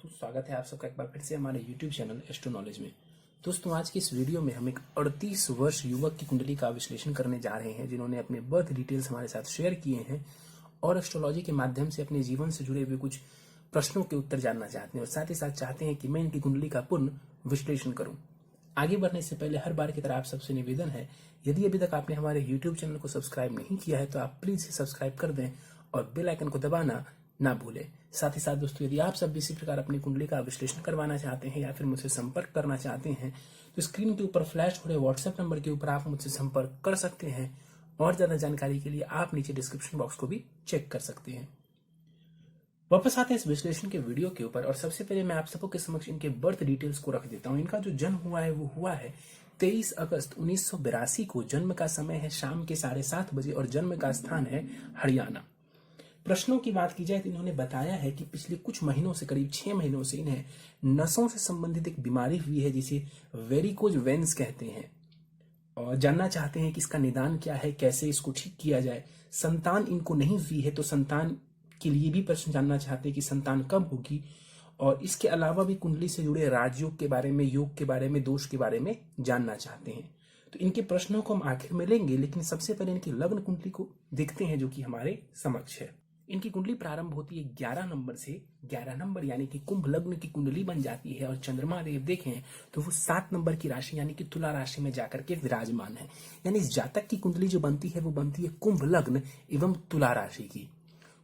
दोस्तों, स्वागत है आप सबका एक बार फिर से हमारे YouTube चैनल एस्ट्रो नॉलेज में। दोस्तों, आज की इस वीडियो में हम एक 38 वर्ष युवक की कुंडली का विश्लेषण करने जा रहे हैं, जिन्होंने अपने बर्थ डिटेल्स हमारे साथ शेयर किए हैं और एस्ट्रोलॉजी के माध्यम से अपने जीवन से जुड़े हुए कुछ प्रश्नों के उत्तर जानना चाहते हैं और साथ ही साथ चाहते हैं कि मैं इनकी कुंडली का पूर्ण विश्लेषण करूं। आगे बढ़ने से पहले हर बार की तरह आप सबसे निवेदन है, यदि अभी तक आपने हमारे YouTube चैनल को सब्सक्राइब नहीं किया है तो आप प्लीज सब्सक्राइब कर दें और बेल आइकन को दबाना ना भूलें। साथ ही साथ दोस्तों, यदि आप सब इसी प्रकार अपनी कुंडली का विश्लेषण करवाना चाहते हैं या फिर मुझसे संपर्क करना चाहते हैं तो स्क्रीन के ऊपर फ्लैश हो रहे व्हाट्सएप नंबर के ऊपर आप मुझसे संपर्क कर सकते हैं और ज्यादा जानकारी के लिए आप नीचे डिस्क्रिप्शन बॉक्स को भी चेक कर सकते हैं। वापस आते हैं इस विश्लेषण के वीडियो के ऊपर और सबसे पहले मैं आप सबों के समक्ष इनके बर्थ डिटेल्स को रख देता हूं। इनका जो जन्म हुआ है वो हुआ है 23 अगस्त 1982 को। जन्म का समय है शाम के 7:30 बजे और जन्म का स्थान है हरियाणा। प्रश्नों की बात की जाए तो इन्होंने बताया है कि पिछले कुछ महीनों से, करीब 6 महीनों से इन्हें नसों से संबंधित एक बीमारी हुई है जिसे वेरिकोज वेन्स कहते हैं और जानना चाहते हैं कि इसका निदान क्या है, कैसे इसको ठीक किया जाए। संतान इनको नहीं हुई है तो संतान के लिए भी प्रश्न जानना चाहते हैं कि संतान कब होगी और इसके अलावा भी कुंडली से जुड़े राजयोग के बारे में, योग के बारे में, दोष के बारे में जानना चाहते हैं। तो इनके प्रश्नों को हम आखिर में लेंगे, लेकिन सबसे पहले इनकी लग्न कुंडली को देखते हैं जो कि हमारे समक्ष है। इनकी कुंडली प्रारंभ होती है 11 नंबर से। 11 नंबर यानी कि कुंभ लग्न की कुंडली बन जाती है और चंद्रमा देव देखें तो वो 7 नंबर की राशि यानी कि तुला राशि में जाकर के विराजमान है। यानी इस जातक की कुंडली जो बनती है वो बनती है कुंभ लग्न एवं तुला राशि की।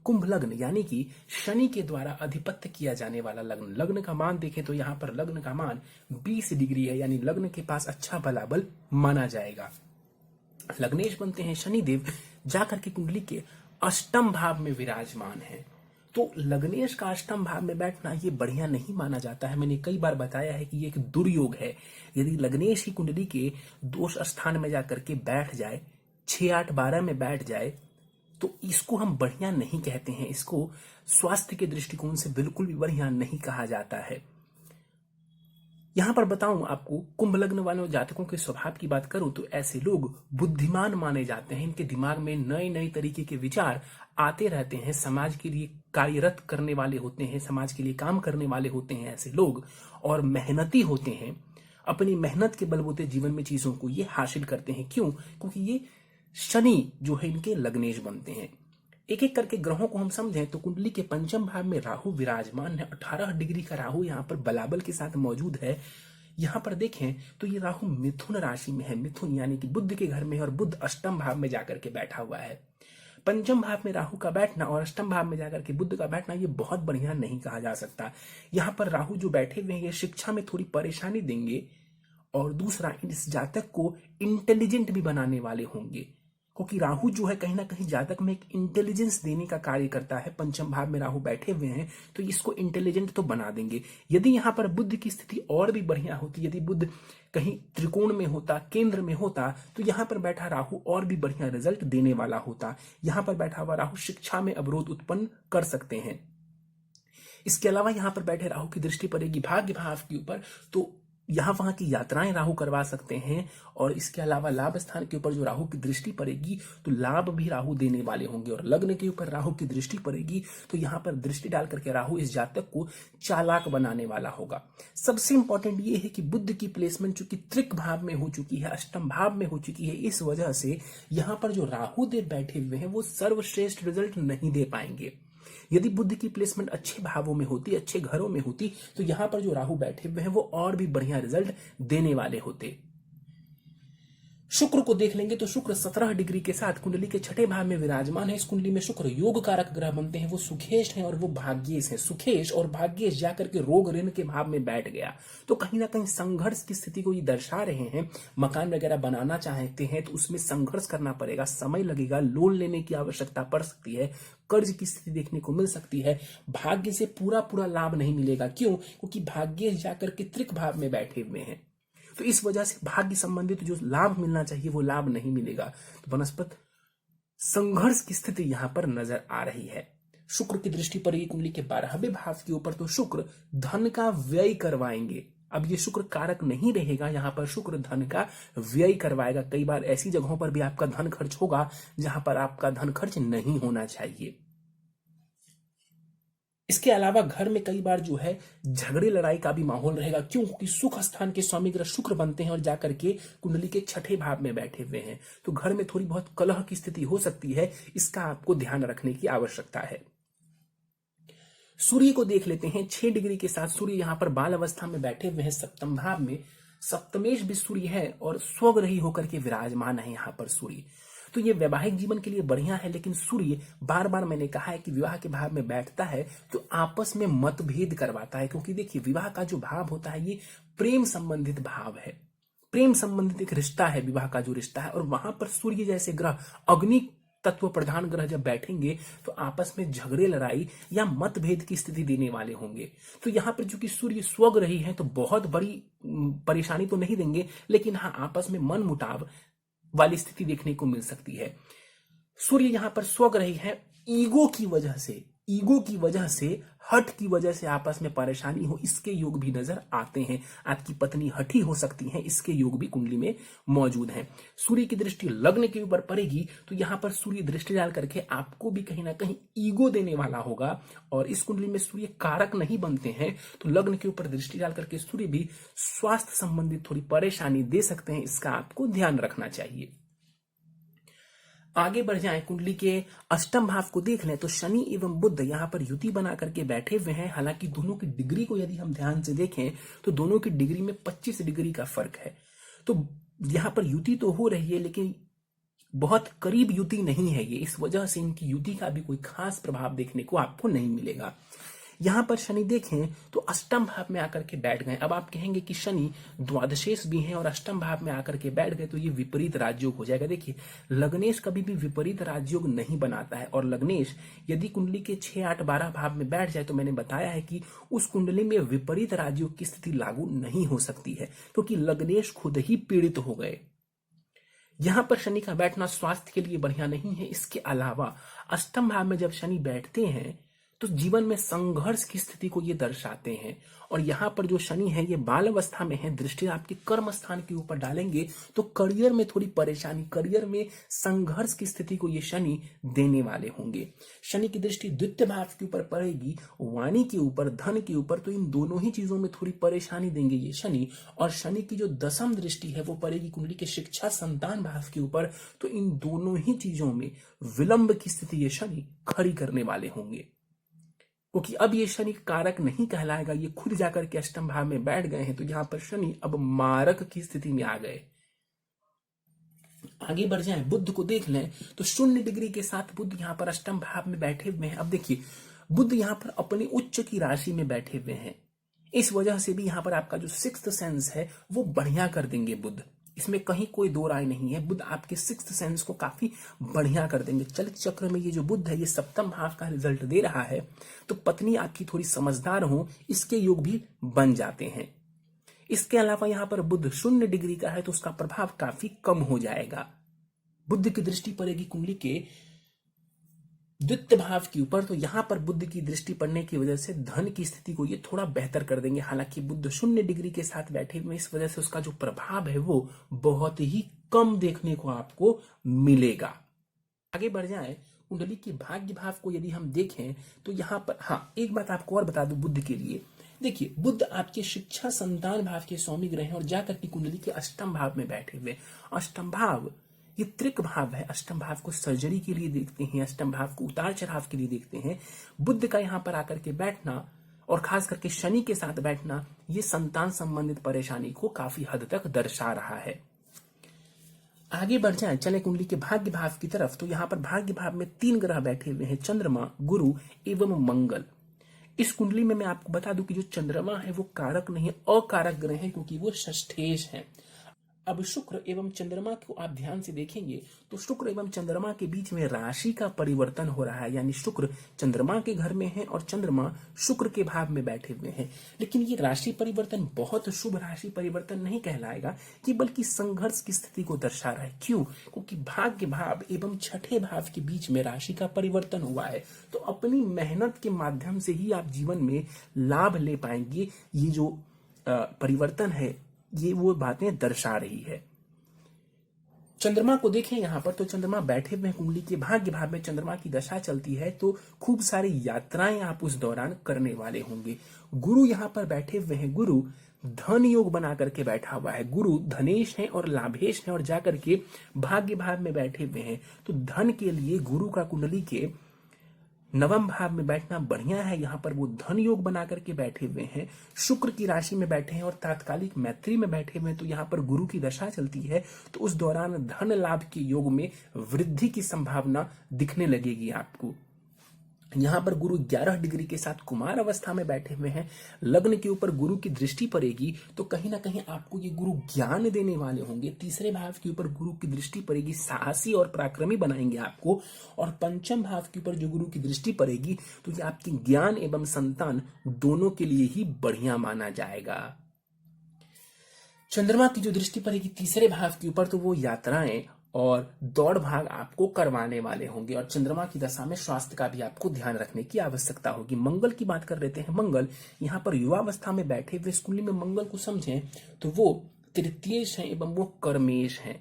कुंभ लग्न यानी कि शनि के द्वारा अधिपत्य किया जाने वाला लग्न। लग्न का मान देखें तो यहाँ पर लग्न का मान 20 डिग्री है, यानी लग्न के पास अच्छा बलाबल माना जाएगा। लग्नेश बनते हैं शनिदेव, जाकर के कुंडली के अष्टम भाव में विराजमान है। तो लग्नेश का अष्टम भाव में बैठना ये बढ़िया नहीं माना जाता है। मैंने कई बार बताया है कि ये एक दुर्योग है। यदि लग्नेश ही कुंडली के दोष स्थान में जाकर के बैठ जाए, 6, 8, 12 में बैठ जाए तो इसको हम बढ़िया नहीं कहते हैं। इसको स्वास्थ्य के दृष्टिकोण से बिल्कुल भी बढ़िया नहीं कहा जाता है। यहां पर बताऊं आपको, कुंभ लग्न वाले जातकों के स्वभाव की बात करूं तो ऐसे लोग बुद्धिमान माने जाते हैं। इनके दिमाग में नए नए तरीके के विचार आते रहते हैं। समाज के लिए कार्यरत करने वाले होते हैं, समाज के लिए काम करने वाले होते हैं ऐसे लोग और मेहनती होते हैं। अपनी मेहनत के बलबूते जीवन में चीजों को ये हासिल करते हैं। क्यों? क्योंकि ये शनि जो है इनके लग्नेश बनते हैं। एक एक करके ग्रहों को हम समझें तो कुंडली के पंचम भाव में राहु विराजमान है। 18 डिग्री का राहु यहाँ पर बलाबल के साथ मौजूद है। यहाँ पर देखें तो ये राहु मिथुन राशि में है। मिथुन यानी कि बुध के घर में है और बुध अष्टम भाव में जाकर के बैठा हुआ है। पंचम भाव में राहु का बैठना और अष्टम भाव में जाकर के बुध का बैठना ये बहुत बढ़िया नहीं कहा जा सकता। यहाँ पर राहु जो बैठे हुए हैं ये शिक्षा में थोड़ी परेशानी देंगे और दूसरा इस जातक को इंटेलिजेंट भी बनाने वाले होंगे, क्योंकि राहु जो है कहीं ना कहीं जातक में एक इंटेलिजेंस देने का कार्य करता है। पंचम भाव में राहु बैठे हुए हैं तो इसको इंटेलिजेंट तो बना देंगे। यदि यहाँ पर बुध की स्थिति और भी बढ़िया होती, यदि बुध कहीं त्रिकोण में होता, केंद्र में होता तो यहाँ पर बैठा राहु और भी बढ़िया रिजल्ट देने वाला होता। यहाँ पर बैठा हुआ राहु शिक्षा में अवरोध उत्पन्न कर सकते हैं। इसके अलावा यहाँ पर बैठे राहु की दृष्टि पड़ेगी भाग्य भाव के ऊपर तो यहां वहां की यात्राएं राहु करवा सकते हैं और इसके अलावा लाभ स्थान के ऊपर जो राहु की दृष्टि पड़ेगी तो लाभ भी राहु देने वाले होंगे और लग्न के ऊपर राहु की दृष्टि पड़ेगी तो यहां पर दृष्टि डाल करके राहु इस जातक को चालाक बनाने वाला होगा। सबसे इंपॉर्टेंट ये है कि बुध की प्लेसमेंट चूंकि त्रिक भाव में हो चुकी है, अष्टम भाव में हो चुकी है, इस वजह से यहां पर जो राहु देव बैठे हुए हैं वो सर्वश्रेष्ठ रिजल्ट नहीं दे पाएंगे। यदि बुध की प्लेसमेंट अच्छे भावों में होती, अच्छे घरों में होती तो यहां पर जो राहु बैठे हुए हैं वो और भी बढ़िया रिजल्ट देने वाले होते। शुक्र को देख लेंगे तो शुक्र 17 डिग्री के साथ कुंडली के 6ठे भाव में विराजमान है। इस कुंडली में शुक्र योग कारक ग्रह बनते हैं। वो सुखेश हैं और वो भाग्येश हैं। सुखेश और भाग्येश जाकर के रोग ऋण के भाव में बैठ गया तो कहीं ना कहीं संघर्ष की स्थिति को ये दर्शा रहे हैं। मकान वगैरह बनाना चाहते हैं तो उसमें संघर्ष करना पड़ेगा, समय लगेगा, लोन लेने की आवश्यकता पड़ सकती है, कर्ज की स्थिति देखने को मिल सकती है। भाग्य से पूरा लाभ नहीं मिलेगा। क्यों? क्योंकि भाग्येश जाकर के त्रिक भाव में बैठे हुए हैं तो इस वजह से भाग्य संबंधित जो लाभ मिलना चाहिए वो लाभ नहीं मिलेगा। तो वनस्पत संघर्ष की स्थिति यहां पर नजर आ रही है। शुक्र की दृष्टि पर ये कुंडली के 12वें भाव के ऊपर तो शुक्र धन का व्यय करवाएंगे। अब ये शुक्र कारक नहीं रहेगा, यहां पर शुक्र धन का व्यय करवाएगा। कई बार ऐसी जगहों पर भी आपका धन खर्च होगा जहां पर आपका धन खर्च नहीं होना चाहिए। इसके अलावा घर में कई बार जो है झगड़े लड़ाई का भी माहौल रहेगा। क्यों? क्योंकि सुख स्थान के स्वामी ग्रह शुक्र बनते हैं और जाकर के कुंडली के छठे भाव में बैठे हुए हैं, तो घर में थोड़ी बहुत कलह की स्थिति हो सकती है। इसका आपको ध्यान रखने की आवश्यकता है। सूर्य को देख लेते हैं। 6 डिग्री के साथ सूर्य यहाँ पर बाल अवस्था में बैठे हुए हैं सप्तम भाव में। सप्तमेश भी सूर्य है और स्वग्रही होकर के विराजमान है यहाँ पर सूर्य। तो ये वैवाहिक जीवन के लिए बढ़िया है, लेकिन सूर्य बार बार मैंने कहा है कि विवाह के भाव में बैठता है तो आपस में मतभेद करवाता है। क्योंकि देखिए, विवाह का जो भाव होता है ये प्रेम संबंधित भाव है, प्रेम संबंधित एक रिश्ता है विवाह का जो रिश्ता है। और वहां पर सूर्य जैसे ग्रह, अग्नि तत्व प्रधान ग्रह जब बैठेंगे तो आपस में झगड़े लड़ाई या मतभेद की स्थिति देने वाले होंगे। तो यहाँ पर चूंकि सूर्य स्वग्रही है तो बहुत बड़ी परेशानी तो नहीं देंगे, लेकिन हाँ आपस में मन मुटाव वाली स्थिति देखने को मिल सकती है। सूर्य यहां पर स्वग्रही है। ईगो की वजह से हठ की वजह से आपस में परेशानी हो, इसके योग भी नजर आते हैं। आपकी पत्नी हठी हो सकती है, इसके योग भी कुंडली में मौजूद हैं। सूर्य की दृष्टि लग्न के ऊपर पड़ेगी तो यहां पर सूर्य दृष्टि डाल करके आपको भी कहीं ना कहीं ईगो देने वाला होगा। और इस कुंडली में सूर्य कारक नहीं बनते हैं तो लग्न के ऊपर दृष्टि डाल करके सूर्य भी स्वास्थ्य संबंधित थोड़ी परेशानी दे सकते हैं। इसका आपको ध्यान रखना चाहिए। आगे बढ़ जाएं, कुंडली के अष्टम भाव को देख लें तो शनि एवं बुध यहाँ पर युति बना करके बैठे हुए हैं। हालांकि दोनों की डिग्री को यदि हम ध्यान से देखें तो दोनों की डिग्री में 25 डिग्री का फर्क है। तो यहाँ पर युति तो हो रही है लेकिन बहुत करीब युति नहीं है ये, इस वजह से इनकी युति का भी कोई खास प्रभाव देखने को आपको नहीं मिलेगा। यहां पर शनि देखें तो अष्टम भाव में आकर के बैठ गए। अब आप कहेंगे कि शनि द्वादशेश भी हैं और अष्टम भाव में आकर के बैठ गए तो ये विपरीत राजयोग हो जाएगा। देखिए, लग्नेश कभी भी विपरीत राजयोग नहीं बनाता है, और लग्नेश यदि कुंडली के 6, 8, 12 भाव में बैठ जाए तो मैंने बताया है कि उस कुंडली में विपरीत राजयोग की स्थिति लागू नहीं हो सकती है, क्योंकि लग्नेश खुद ही पीड़ित हो गए। यहां पर शनि का बैठना स्वास्थ्य के लिए बढ़िया नहीं है। इसके अलावा अष्टम भाव में जब शनि बैठते हैं तो जीवन में संघर्ष की स्थिति को ये दर्शाते हैं। और यहाँ पर जो शनि है ये बाल अवस्था में है, दृष्टि आपके कर्म स्थान के ऊपर डालेंगे तो करियर में थोड़ी परेशानी, करियर में संघर्ष की स्थिति को ये शनि देने वाले होंगे। शनि की दृष्टि द्वितीय भाव के ऊपर पड़ेगी, वाणी के ऊपर, धन के ऊपर, तो इन दोनों ही चीजों में थोड़ी परेशानी देंगे ये शनि। और शनि की जो दसम दृष्टि है वो पड़ेगी कुंडली के शिक्षा संतान भाव के ऊपर, तो इन दोनों ही चीजों में विलंब की स्थिति ये शनि खड़ी करने वाले होंगे। क्योंकि अब ये शनि कारक नहीं कहलाएगा, ये खुद जाकर के अष्टम भाव में बैठ गए हैं, तो यहां पर शनि अब मारक की स्थिति में आ गए। आगे बढ़ जाएं, बुध को देख लें तो 0 डिग्री के साथ बुध यहां पर अष्टम भाव में बैठे हुए हैं। अब देखिए, बुध यहां पर अपनी उच्च की राशि में बैठे हुए हैं, इस वजह से भी यहां पर आपका जो सिक्स्थ सेंस है वो बढ़िया कर देंगे बुध, इसमें कहीं कोई दो राय नहीं है। बुध आपके सिक्स्थ सेंस को काफी बढ़िया कर देंगे। चलित चक्र में ये जो बुध है ये सप्तम भाव का रिजल्ट दे रहा है, तो पत्नी आपकी थोड़ी समझदार हो, इसके योग भी बन जाते हैं। इसके अलावा यहाँ पर बुध 0 डिग्री का है तो उसका प्रभाव काफी कम हो जाएगा। बुध की दृष्टि पड़ेगी कुंडली के द्वितीय भाव के ऊपर, तो यहां पर बुध की दृष्टि पड़ने की वजह से धन की स्थिति को ये थोड़ा बेहतर कर देंगे। हालांकि बुध 0 डिग्री के साथ बैठे हुए, इस वजह से उसका जो प्रभाव है वो बहुत ही कम देखने को आपको मिलेगा। आगे बढ़ जाए, कुंडली के भाग्य भाव को यदि हम देखें तो यहां पर एक बात आपको और बता दूं बुध के लिए। देखिए, बुध आपके शिक्षा संतान भाव के स्वामी ग्रह हैं और जाकर के कुंडली के अष्टम भाव में बैठे हुए। अष्टम भाव ये त्रिक भाव है, अष्टम भाव को सर्जरी के लिए देखते हैं, अष्टम भाव को उतार चढ़ाव के लिए देखते हैं। बुध का यहां पर आकर के बैठना और खास करके शनि के साथ बैठना ये संतान संबंधित परेशानी को काफी हद तक दर्शा रहा है। आगे बढ़ जाए, चले कुंडली के भाग्य भाव की तरफ, तो यहां पर भाग्य भाव में 3 ग्रह बैठे हुए हैं, चंद्रमा, गुरु एवं मंगल। इस कुंडली में मैं आपको बता दूं कि जो चंद्रमा है वो कारक नहीं है, अकारक ग्रह है, क्योंकि वो षष्ठेश है। अब शुक्र एवं चंद्रमा को आप ध्यान से देखेंगे तो शुक्र एवं चंद्रमा के बीच में राशि का परिवर्तन हो रहा है, यानी शुक्र चंद्रमा के घर में है और चंद्रमा शुक्र के भाव में बैठे हुए हैं। लेकिन ये राशि परिवर्तन बहुत शुभ राशि परिवर्तन नहीं कहलाएगा, ये बल्कि संघर्ष की स्थिति को दर्शा रहा है। क्यों? क्योंकि भाग्य भाव एवं छठे भाव के बीच में राशि का परिवर्तन हुआ है, तो अपनी मेहनत के माध्यम से ही आप जीवन में लाभ ले पाएंगे। ये जो परिवर्तन है ये वो बातें दर्शा रही है। चंद्रमा को देखें यहाँ पर, तो चंद्रमा बैठे हुए कुंडली के भाग्य भाव में चंद्रमा की दशा चलती है, तो खूब सारी यात्राएं आप उस दौरान करने वाले होंगे। गुरु यहाँ पर बैठे हुए हैं, गुरु धन योग बना करके बैठा हुआ है, गुरु धनेश है और लाभेश है और जाकर के भाग्य भाव में बैठे हुए हैं। तो धन के लिए गुरु का कुंडली के नवम भाव में बैठना बढ़िया है। यहाँ पर वो धन योग बना करके बैठे हुए हैं, शुक्र की राशि में बैठे हैं और तात्कालिक मैत्री में बैठे हुए हैं। तो यहाँ पर गुरु की दशा चलती है, तो उस दौरान धन लाभ के योग में वृद्धि की संभावना दिखने लगेगी आपको। यहाँ पर गुरु 11 डिग्री के साथ कुमार अवस्था में बैठे हुए हैं, लग्न के ऊपर गुरु की दृष्टि पड़ेगी, तो कहीं ना कहीं आपको ये गुरु ज्ञान देने वाले होंगे। तीसरे भाव के ऊपर गुरु की दृष्टि पड़ेगी, साहसी और पराक्रमी बनाएंगे आपको। और पंचम भाव के ऊपर जो गुरु की दृष्टि पड़ेगी, तो ये आपकी ज्ञान एवं संतान दोनों के लिए ही बढ़िया माना जाएगा। चंद्रमा की जो दृष्टि पड़ेगी तीसरे भाव के ऊपर, तो वो यात्राएं और दौड़ भाग आपको करवाने वाले होंगे। और चंद्रमा की दशा में स्वास्थ्य का भी आपको ध्यान रखने की आवश्यकता होगी। मंगल की बात कर लेते हैं। मंगल यहाँ पर युवावस्था में बैठे हुए, इस कुंडली में मंगल को समझें तो वो तृतीयेश है एवं वो कर्मेश है।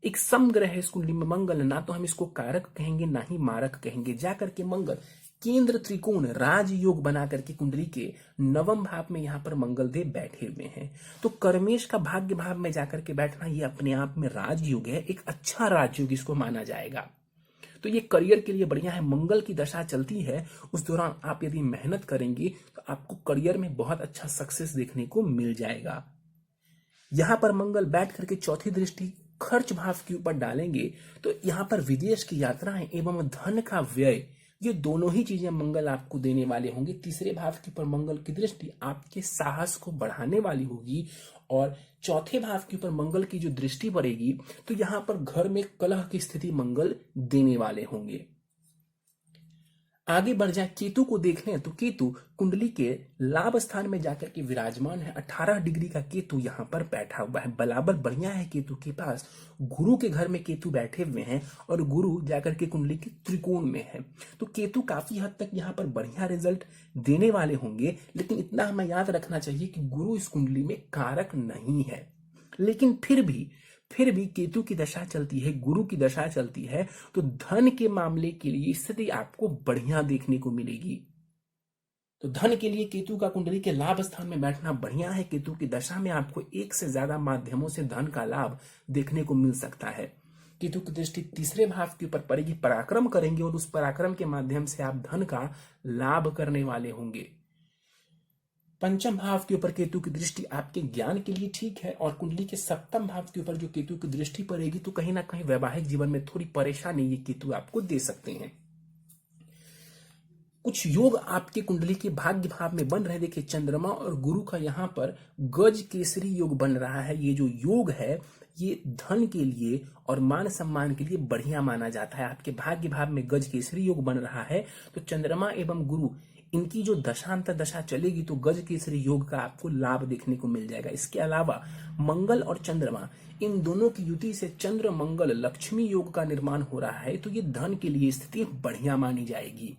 एक समग्र है इस कुंडली में मंगल, ना तो हम इसको कारक कहेंगे ना ही मारक कहेंगे। जाकर के मंगल केंद्र त्रिकोण राजयोग बना करके कुंडली के नवम भाव में यहाँ पर मंगल देव बैठे हुए हैं। तो कर्मेश का भाग्य भाव में जाकर के बैठना ये अपने आप में राजयोग है, एक अच्छा राजयोग इसको माना जाएगा। तो ये करियर के लिए बढ़िया है। मंगल की दशा चलती है, उस दौरान आप यदि मेहनत करेंगे तो आपको करियर में बहुत अच्छा सक्सेस देखने को मिल जाएगा। यहां पर मंगल बैठ करके चौथी दृष्टि खर्च भाव के ऊपर डालेंगे, तो यहां पर विदेश की यात्राएं एवं धन का व्यय, ये दोनों ही चीजें मंगल आपको देने वाले होंगे। तीसरे भाव के ऊपर मंगल की दृष्टि आपके साहस को बढ़ाने वाली होगी। और चौथे भाव के ऊपर मंगल की जो दृष्टि पड़ेगी, तो यहां पर घर में कलह की स्थिति मंगल देने वाले होंगे। आगे बढ़ जाए, केतु को देख लें तो केतु कुंडली के लाभ स्थान में जाकर के विराजमान है। 18 डिग्री का केतु यहाँ पर बैठा हुआ है, बराबर बढ़िया है। केतु के पास गुरु के घर में केतु बैठे हुए हैं और गुरु जाकर के कुंडली के त्रिकोण में है। तो केतु काफी हद तक यहाँ पर बढ़िया रिजल्ट देने वाले होंगे। लेकिन इतना हमें याद रखना चाहिए कि गुरु इस कुंडली में कारक नहीं है, लेकिन फिर भी केतु की दशा चलती है, गुरु की दशा चलती है, तो धन के मामले के लिए स्थिति आपको बढ़िया देखने को मिलेगी। तो धन के लिए केतु का कुंडली के लाभ स्थान में बैठना बढ़िया है। केतु की दशा में आपको एक से ज्यादा माध्यमों से धन का लाभ देखने को मिल सकता है। केतु की दृष्टि तीसरे भाव के ऊपर पड़ेगी, पराक्रम करेंगे और उस पराक्रम के माध्यम से आप धन का लाभ करने वाले होंगे। पंचम भाव के ऊपर केतु की दृष्टि आपके ज्ञान के लिए ठीक है। और कुंडली के सप्तम भाव के ऊपर जो केतु की दृष्टि पड़ेगी, तो कहीं ना कहीं वैवाहिक जीवन में थोड़ी परेशानी ये केतु आपको दे सकते हैं। कुछ योग आपके कुंडली के भाग्य भाव में बन रहे। देखिए, चंद्रमा और गुरु का यहाँ पर गज केसरी योग बन रहा है। ये जो योग है ये धन के लिए और मान सम्मान के लिए बढ़िया माना जाता है। आपके भाग्य भाव में गज केसरी योग बन रहा है, तो चंद्रमा एवं गुरु इनकी जो दशांतर दशा चलेगी, तो गज केसरी योग का आपको लाभ देखने को मिल जाएगा। इसके अलावा मंगल और चंद्रमा, इन दोनों की युति से चंद्र मंगल लक्ष्मी योग का निर्माण हो रहा है, तो ये धन के लिए स्थिति बढ़िया मानी जाएगी।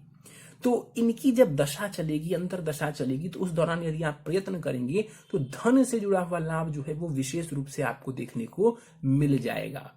तो इनकी जब दशा चलेगी, अंतर दशा चलेगी, तो उस दौरान यदि आप प्रयत्न करेंगे तो धन से जुड़ा हुआ लाभ जो है वो विशेष रूप से आपको देखने को मिल जाएगा।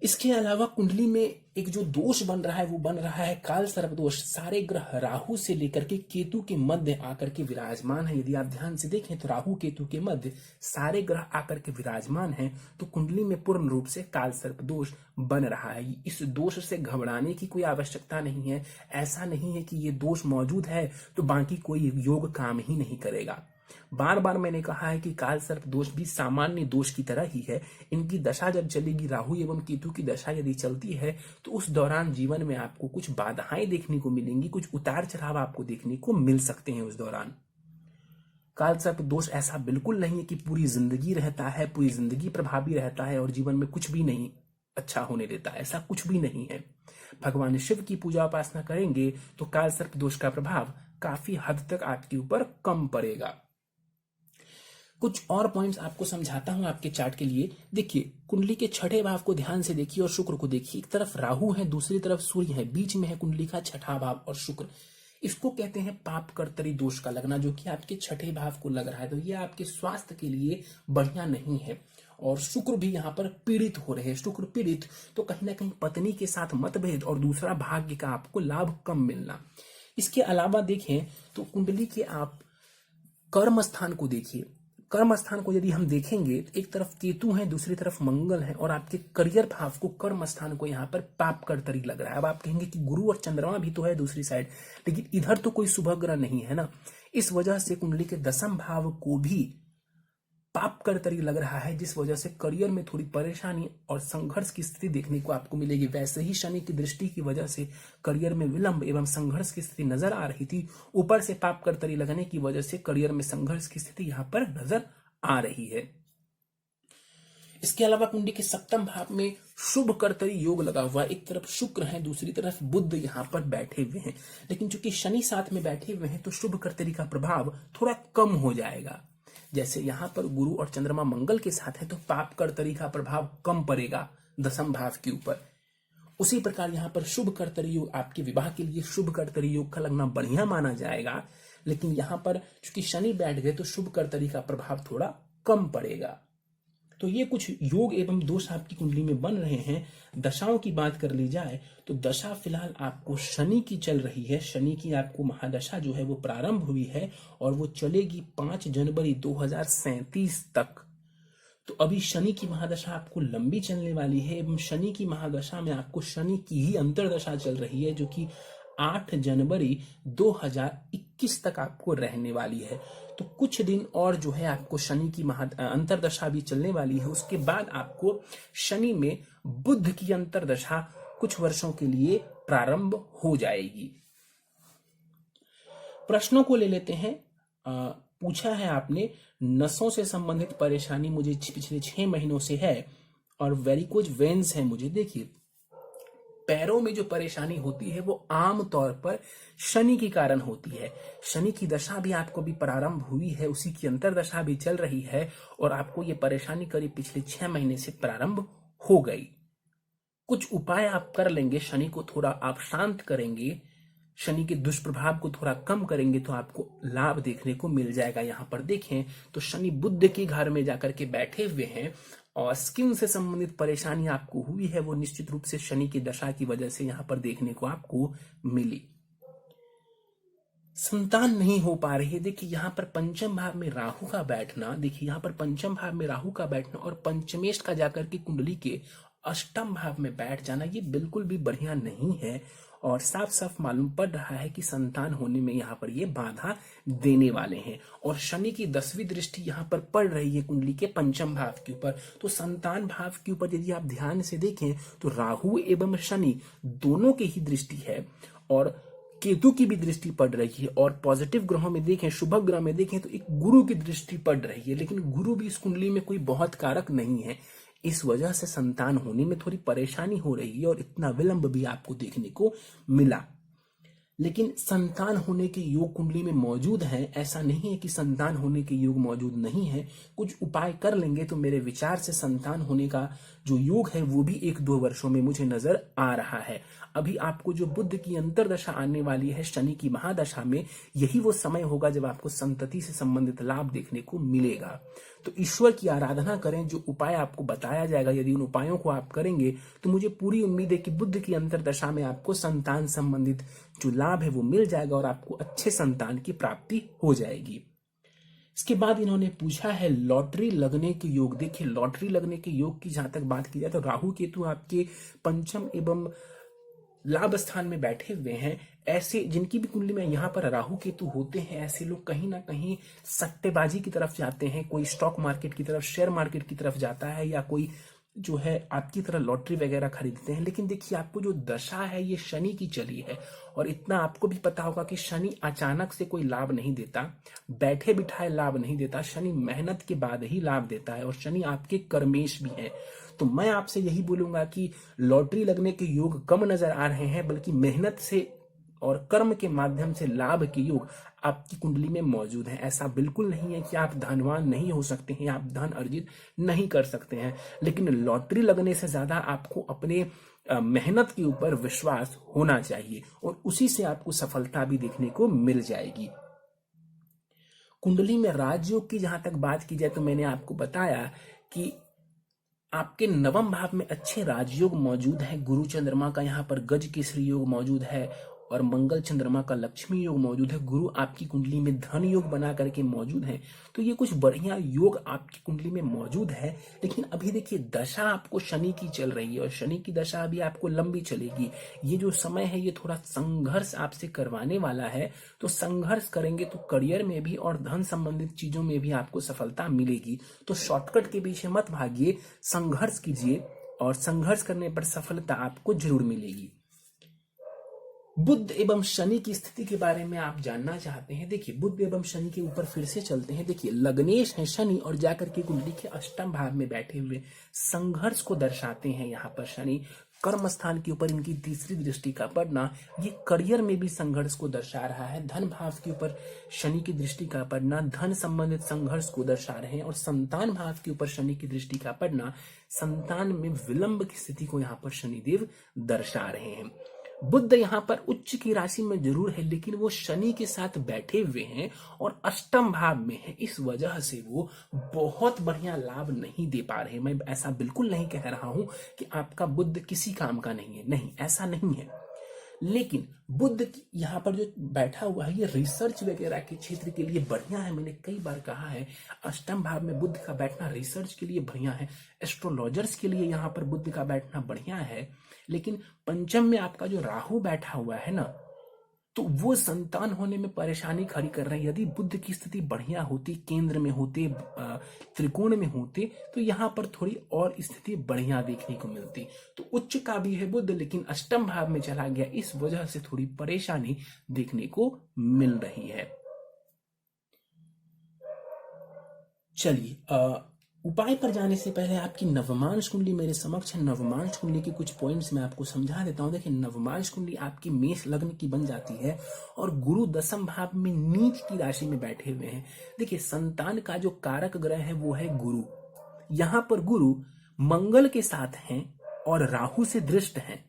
इसके अलावा कुंडली में एक जो दोष बन रहा है वो बन रहा है काल सर्प दोष। सारे ग्रह राहु से लेकर के केतु के मध्य आकर के विराजमान है। यदि आप ध्यान से देखें तो राहु केतु के मध्य सारे ग्रह आकर के विराजमान हैं, तो कुंडली में पूर्ण रूप से काल सर्प दोष बन रहा है। इस दोष से घबराने की कोई आवश्यकता नहीं है। ऐसा नहीं है कि ये दोष मौजूद है तो बाकी कोई योग काम ही नहीं करेगा। बार बार मैंने कहा है कि काल सर्प दोष भी सामान्य दोष की तरह ही है। इनकी दशा जब चलेगी, राहु एवं केतु की दशा यदि चलती है, तो उस दौरान जीवन में आपको कुछ बाधाएं देखने को मिलेंगी, कुछ उतार चढ़ाव आपको देखने को मिल सकते हैं उस दौरान। काल सर्प दोष ऐसा बिल्कुल नहीं है कि पूरी जिंदगी रहता है, पूरी जिंदगी प्रभावी रहता है और जीवन में कुछ भी नहीं अच्छा होने देता है। ऐसा कुछ भी नहीं है। भगवान शिव की पूजा उपासना करेंगे तो काल सर्प दोष का प्रभाव काफी हद तक आपके ऊपर कम पड़ेगा। कुछ और पॉइंट्स आपको समझाता हूं आपके चार्ट के लिए। देखिए, कुंडली के छठे भाव को ध्यान से देखिए और शुक्र को देखिए। एक तरफ राहु है, दूसरी तरफ सूर्य है, बीच में है कुंडली का छठा भाव और शुक्र। इसको कहते हैं पाप कर्तरी दोष का लगना, जो कि आपके छठे भाव को लग रहा है। तो ये आपके स्वास्थ्य के लिए बढ़िया नहीं है। और शुक्र भी यहाँ पर पीड़ित हो रहे हैं। शुक्र पीड़ित तो कहीं ना कहीं पत्नी के साथ मतभेद और दूसरा भाग्य का आपको लाभ कम मिलना। इसके अलावा देखें तो कुंडली के आप कर्म स्थान को देखिए। कर्म स्थान को यदि हम देखेंगे तो एक तरफ केतु है, दूसरी तरफ मंगल है, और आपके करियर भाव को, कर्म स्थान को यहाँ पर पाप कर्तरी लग रहा है। अब आप कहेंगे कि गुरु और चंद्रमा भी तो है दूसरी साइड, लेकिन इधर तो कोई शुभ ग्रह नहीं है ना। इस वजह से कुंडली के दसम भाव को भी पाप कर्तरी लग रहा है, जिस वजह से करियर में थोड़ी परेशानी और संघर्ष की स्थिति देखने को आपको मिलेगी। वैसे ही शनि की दृष्टि की वजह से करियर में विलंब एवं संघर्ष की स्थिति नजर आ रही थी। ऊपर से पाप कर्तरी लगने की वजह से करियर में संघर्ष की स्थिति यहां पर नजर आ रही है। इसके अलावा कुंडली के सप्तम भाव में शुभ कर्तरी योग लगा हुआ है। एक तरफ शुक्र है, दूसरी तरफ बुध यहाँ पर बैठे हुए हैं। लेकिन चूंकि शनि साथ में बैठे हुए हैं तो शुभ कर्तरी का प्रभाव थोड़ा कम हो जाएगा। जैसे यहाँ पर गुरु और चंद्रमा मंगल के साथ है तो पाप कर्तरी का प्रभाव कम पड़ेगा दसम भाव के ऊपर। उसी प्रकार यहाँ पर शुभ कर्तरी योग, आपके विवाह के लिए शुभ कर्तरी योग का लगना बढ़िया माना जाएगा। लेकिन यहाँ पर चूंकि शनि बैठ गए तो शुभ कर्तरी का प्रभाव थोड़ा कम पड़ेगा। तो ये कुछ योग एवं दोष आपकी कुंडली में बन रहे हैं। दशाओं की बात कर ली जाए तो दशा फिलहाल आपको शनि की चल रही है। शनि की आपको महादशा जो है वो प्रारंभ हुई है और वो चलेगी 5 जनवरी 2037 तक। तो अभी शनि की महादशा आपको लंबी चलने वाली है एवं शनि की महादशा में आपको शनि की ही अंतरदशा चल रही है, जो कि 8 जनवरी 2021 तक आपको रहने वाली है। तो कुछ दिन और जो है आपको शनि की अंतरदशा भी चलने वाली है। उसके बाद आपको शनि में बुध की अंतरदशा कुछ वर्षों के लिए प्रारंभ हो जाएगी। प्रश्नों को ले लेते हैं। पूछा है आपने, नसों से संबंधित परेशानी मुझे पिछले 6 महीनों से है और वेरिकोज वेन्स है मुझे। देखिए, पैरों में जो परेशानी होती है वो आम तौर पर शनि के कारण होती है। शनि की दशा भी आपको भी प्रारंभ हुई है, उसी की अंतरदशा भी चल रही है और आपको ये परेशानी करीब पिछले 6 महीने से प्रारंभ हो गई। कुछ उपाय आप कर लेंगे, शनि को थोड़ा आप शांत करेंगे, शनि के दुष्प्रभाव को थोड़ा कम करेंगे तो आपको लाभ देखने को मिल जाएगा। यहाँ पर देखें तो शनि बुध के घर में जाकर के बैठे हुए हैं और स्किन से संबंधित परेशानी आपको हुई है वो निश्चित रूप से शनि की दशा की वजह से यहाँ पर देखने को आपको मिली। संतान नहीं हो पा रही है। देखिए यहाँ पर पंचम भाव में राहु का बैठना, देखिए यहाँ पर पंचम भाव में राहु का बैठना और पंचमेश का जाकर के कुंडली के अष्टम भाव में बैठ जाना, ये बिल्कुल भी बढ़िया नहीं है और साफ साफ मालूम पड़ रहा है कि संतान होने में यहाँ पर ये बाधा देने वाले हैं। और शनि की 10वीं दृष्टि यहाँ पर पड़ रही है कुंडली के पंचम भाव के ऊपर। तो संतान भाव के ऊपर यदि आप ध्यान से देखें तो राहु एवं शनि दोनों की ही दृष्टि है और केतु की भी दृष्टि पड़ रही है। और पॉजिटिव ग्रहों में देखें, शुभ ग्रह में देखें तो एक गुरु की दृष्टि पड़ रही है, लेकिन गुरु भी इस कुंडली में कोई बहुत कारक नहीं है। इस वजह से संतान होने में थोड़ी परेशानी हो रही है और इतना विलंब भी आपको देखने को मिला। लेकिन संतान होने के योग कुंडली में मौजूद है, ऐसा नहीं है कि संतान होने के योग मौजूद नहीं है। कुछ उपाय कर लेंगे तो मेरे विचार से संतान होने का जो योग है वो भी 1-2 वर्षों में मुझे नजर आ रहा है। अभी आपको जो बुध की अंतरदशा आने वाली है शनि की महादशा में, यही वो समय होगा जब आपको संतति से संबंधित लाभ देखने को मिलेगा। तो ईश्वर की आराधना करें, जो उपाय आपको बताया जाएगा यदि उन उपायों को आप करेंगे तो मुझे पूरी उम्मीद है कि बुध की अंतरदशा में आपको संतान संबंधित जो लाभ है वो मिल जाएगा और आपको अच्छे संतान की प्राप्ति हो जाएगी। इसके बाद इन्होंने पूछा है लॉटरी लगने के योग। देखिए लॉटरी लगने के योग की जहां तक बात की जाए तो राहु केतु आपके पंचम एवं लाभ स्थान में बैठे हुए हैं। ऐसे जिनकी भी कुंडली में यहाँ पर राहु केतु होते हैं, ऐसे लोग कहीं ना कहीं सट्टेबाजी की तरफ जाते हैं, कोई स्टॉक मार्केट की तरफ, शेयर मार्केट की तरफ जाता है या कोई जो है आपकी तरह लॉटरी वगैरह खरीदते हैं। लेकिन देखिए आपको जो दशा है ये शनि की चली है और इतना आपको भी पता होगा कि शनि अचानक से कोई लाभ नहीं देता, बैठे बिठाए लाभ नहीं देता। शनि मेहनत के बाद ही लाभ देता है और शनि आपके कर्मेश भी है। तो मैं आपसे यही बोलूंगा कि लॉटरी लगने के योग कम नजर आ रहे हैं, बल्कि मेहनत से और कर्म के माध्यम से लाभ के योग आपकी कुंडली में मौजूद है। ऐसा बिल्कुल नहीं है कि आप धनवान नहीं हो सकते हैं, आप धन अर्जित नहीं कर सकते हैं, लेकिन लॉटरी लगने से ज्यादा आपको अपने मेहनत के ऊपर विश्वास होना चाहिए और उसी से आपको सफलता भी देखने को मिल जाएगी। कुंडली में राजयोग की जहां तक बात की जाए तो मैंने आपको बताया कि आपके नवम भाव में अच्छे राजयोग मौजूद है। गुरु चंद्रमा का यहाँ पर गज केसरी योग मौजूद है और मंगल चंद्रमा का लक्ष्मी योग मौजूद है। गुरु आपकी कुंडली में धन योग बना करके मौजूद है। तो ये कुछ बढ़िया योग आपकी कुंडली में मौजूद है। लेकिन अभी देखिए दशा आपको शनि की चल रही है और शनि की दशा अभी आपको लंबी चलेगी। ये जो समय है ये थोड़ा संघर्ष आपसे करवाने वाला है। तो संघर्ष करेंगे तो करियर में भी और धन संबंधित चीजों में भी आपको सफलता मिलेगी। तो शॉर्टकट के पीछे मत भागिए, संघर्ष कीजिए और संघर्ष करने पर सफलता आपको जरूर मिलेगी। बुध एवं शनि की स्थिति के बारे में आप जानना चाहते हैं। देखिए बुध एवं शनि के ऊपर फिर से चलते हैं। देखिए लग्नेश है शनि और जाकर के कुंडली के अष्टम भाव में बैठे हुए संघर्ष को दर्शाते हैं। यहाँ पर शनि कर्म स्थान के ऊपर इनकी तीसरी दृष्टि का पड़ना ये करियर में भी संघर्ष को दर्शा रहा है। धन भाव के ऊपर शनि की दृष्टि का पड़ना धन संबंधित संघर्ष को दर्शा रहे हैं और संतान भाव के ऊपर शनि की दृष्टि का पड़ना संतान में विलंब की स्थिति को यहाँ पर शनिदेव दर्शा रहे हैं। बुध यहाँ पर उच्च की राशि में जरूर है लेकिन वो शनि के साथ बैठे हुए हैं और अष्टम भाव में है। इस वजह से वो बहुत बढ़िया लाभ नहीं दे पा रहे। मैं ऐसा बिल्कुल नहीं कह रहा हूं कि आपका बुध किसी काम का नहीं है, नहीं ऐसा नहीं है। लेकिन बुध यहाँ पर जो बैठा हुआ है ये रिसर्च वगैरह के क्षेत्र के लिए बढ़िया है। मैंने कई बार कहा है अष्टम भाव में बुध का बैठना रिसर्च के लिए बढ़िया है, एस्ट्रोलॉजर्स के लिए यहाँ पर बुध का बैठना बढ़िया है। लेकिन पंचम में आपका जो राहु बैठा हुआ है ना तो वो संतान होने में परेशानी खड़ी कर रहे हैं। यदि बुध की स्थिति बढ़िया होती, केंद्र में होते, त्रिकोण में होते तो यहाँ पर थोड़ी और स्थिति बढ़िया देखने को मिलती। तो उच्च का भी है बुध लेकिन अष्टम भाव में चला गया, इस वजह से थोड़ी परेशानी देखने को मिल रही है। चलिए उपाय पर जाने से पहले आपकी नवमांश कुंडली मेरे समक्ष है। नवमांश कुंडली के कुछ पॉइंट्स मैं आपको समझा देता हूं। देखिए नवमांश कुंडली आपकी मेष लग्न की बन जाती है और गुरु दशम भाव में नीच की राशि में बैठे हुए हैं। देखिए संतान का जो कारक ग्रह है वो है गुरु। यहां पर गुरु मंगल के साथ हैं और राहु से दृष्ट हैं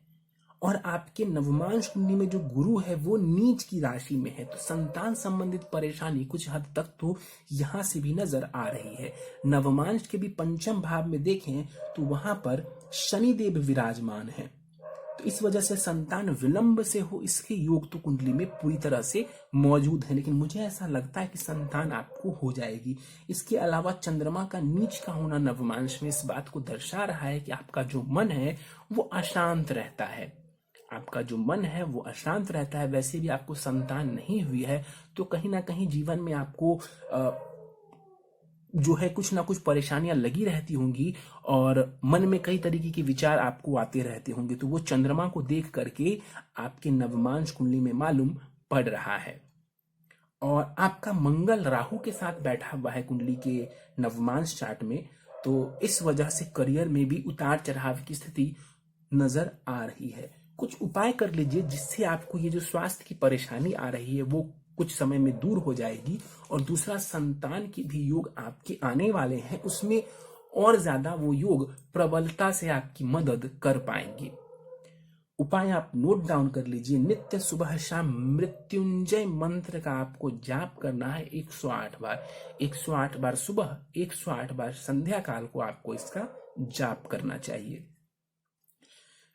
और आपके नवमांश कुंडली में जो गुरु है वो नीच की राशि में है। तो संतान संबंधित परेशानी कुछ हद तक तो यहां से भी नजर आ रही है। नवमांश के भी पंचम भाव में देखें तो वहां पर शनिदेव विराजमान है। तो इस वजह से संतान विलंब से हो इसके योग तो कुंडली में पूरी तरह से मौजूद है। लेकिन मुझे ऐसा लगता है कि संतान आपको हो जाएगी। इसके अलावा चंद्रमा का नीच का होना नवमांश में इस बात को दर्शा रहा है कि आपका जो मन है वो अशांत रहता है। आपका जो मन है वो अशांत रहता है। वैसे भी आपको संतान नहीं हुई है तो कहीं ना कहीं जीवन में आपको जो है कुछ ना कुछ परेशानियां लगी रहती होंगी और मन में कई तरीके के विचार आपको आते रहते होंगे। तो वो चंद्रमा को देख करके आपके नवमांश कुंडली में मालूम पड़ रहा है। और आपका मंगल राहु के साथ बैठा हुआ है कुंडली के नवमांश चार्ट में, तो इस वजह से करियर में भी उतार चढ़ाव की स्थिति नजर आ रही है। कुछ उपाय कर लीजिए जिससे आपको ये जो स्वास्थ्य की परेशानी आ रही है वो कुछ समय में दूर हो जाएगी। और दूसरा संतान के भी योग आपके आने वाले हैं, उसमें और ज्यादा वो योग प्रबलता से आपकी मदद कर पाएंगे। उपाय आप नोट डाउन कर लीजिए। नित्य सुबह शाम मृत्युंजय मंत्र का आपको जाप करना है 108 बार। 108 बार सुबह, 108 बार संध्या काल को आपको इसका जाप करना चाहिए।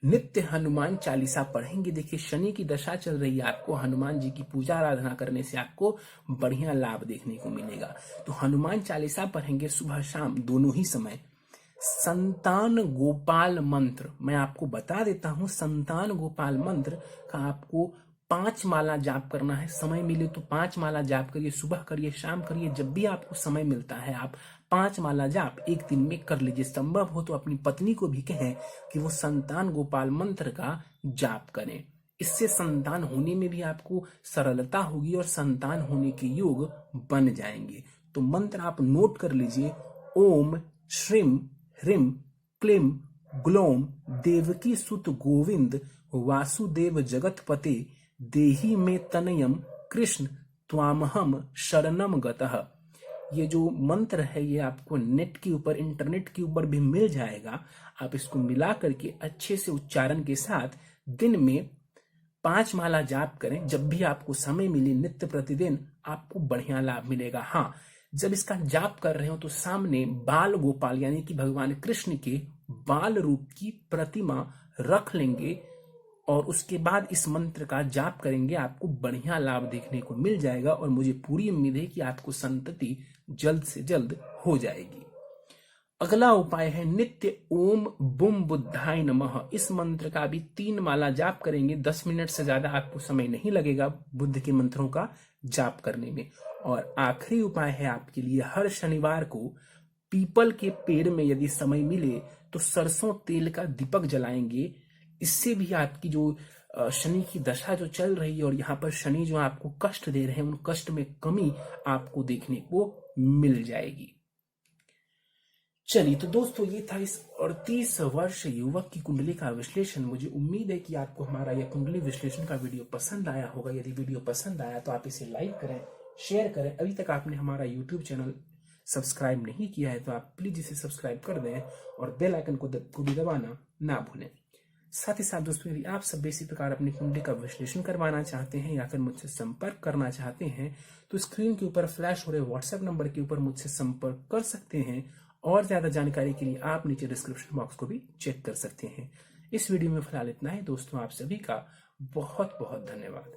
नित्य हनुमान चालीसा पढ़ेंगे। देखिए शनि की दशा चल रही है, आपको हनुमान जी की पूजा आराधना करने से आपको बढ़िया लाभ देखने को मिलेगा। तो हनुमान चालीसा पढ़ेंगे सुबह शाम दोनों ही समय। संतान गोपाल मंत्र मैं आपको बता देता हूं। संतान गोपाल मंत्र का आपको 5 माला जाप करना है। समय मिले तो 5 माला जाप करिए, सुबह करिए, शाम करिए, जब भी आपको समय मिलता है आप 5 माला जाप एक दिन में कर लीजिए। संभव हो तो अपनी पत्नी को भी कहें कि वो संतान गोपाल मंत्र का जाप करें। इससे संतान होने में भी आपको सरलता होगी और संतान होने के योग बन जाएंगे। तो मंत्र आप नोट कर लीजिए। ओम श्रीम ह्रीम क्लीम ग्लोम देवकी सुत गोविंद वासुदेव जगतपते देहि में तनयम कृष्ण त्वामहम शरणम गतः। ये जो मंत्र है ये आपको नेट के ऊपर, इंटरनेट के ऊपर भी मिल जाएगा। आप इसको मिला करके अच्छे से उच्चारण के साथ दिन में 5 माला जाप करें। जब भी आपको समय मिले नित्य प्रतिदिन, आपको बढ़िया लाभ मिलेगा। हाँ, जब इसका जाप कर रहे हो तो सामने बाल गोपाल यानी कि भगवान कृष्ण के बाल रूप की प्रतिमा रख लेंगे और उसके बाद इस मंत्र का जाप करेंगे। आपको बढ़िया लाभ देखने को मिल जाएगा और मुझे पूरी उम्मीद है कि आपको संतति जल्द से जल्द हो जाएगी। अगला उपाय है नित्य ओम बुम बुद्धाय नमः। इस मंत्र का भी 3 माला जाप करेंगे। 10 मिनट से ज्यादा आपको समय नहीं लगेगा बुद्ध के मंत्रों का जाप करने में। और आखिरी उपाय है आपके लिए, हर शनिवार को पीपल के पेड़ में यदि समय मिले तो सरसों तेल का दीपक जलाएंगे। इससे भी आपकी जो शनि की दशा जो चल रही है और यहाँ पर शनि जो आपको कष्ट दे रहे हैं, उन कष्ट में कमी आपको देखने को मिल जाएगी। चलिए तो दोस्तों, ये था इस 38 वर्ष युवक की कुंडली का विश्लेषण। मुझे उम्मीद है कि आपको हमारा यह कुंडली विश्लेषण का वीडियो पसंद आया होगा। यदि वीडियो पसंद आया तो आप इसे लाइक करें, शेयर करें। अभी तक आपने हमारा यूट्यूब चैनल सब्सक्राइब नहीं किया है तो आप प्लीज इसे सब्सक्राइब कर दें और बेल आइकन को भी दबाना ना भूलें। साथ ही साथ दोस्तों, यदि आप सब इसी प्रकार अपनी कुंडली का विश्लेषण करवाना चाहते हैं या फिर मुझसे संपर्क करना चाहते हैं तो स्क्रीन के ऊपर फ्लैश हो रहे व्हाट्सएप नंबर के ऊपर मुझसे संपर्क कर सकते हैं। और ज्यादा जानकारी के लिए आप नीचे डिस्क्रिप्शन बॉक्स को भी चेक कर सकते हैं। इस वीडियो में फिलहाल इतना ही दोस्तों। आप सभी का बहुत बहुत धन्यवाद।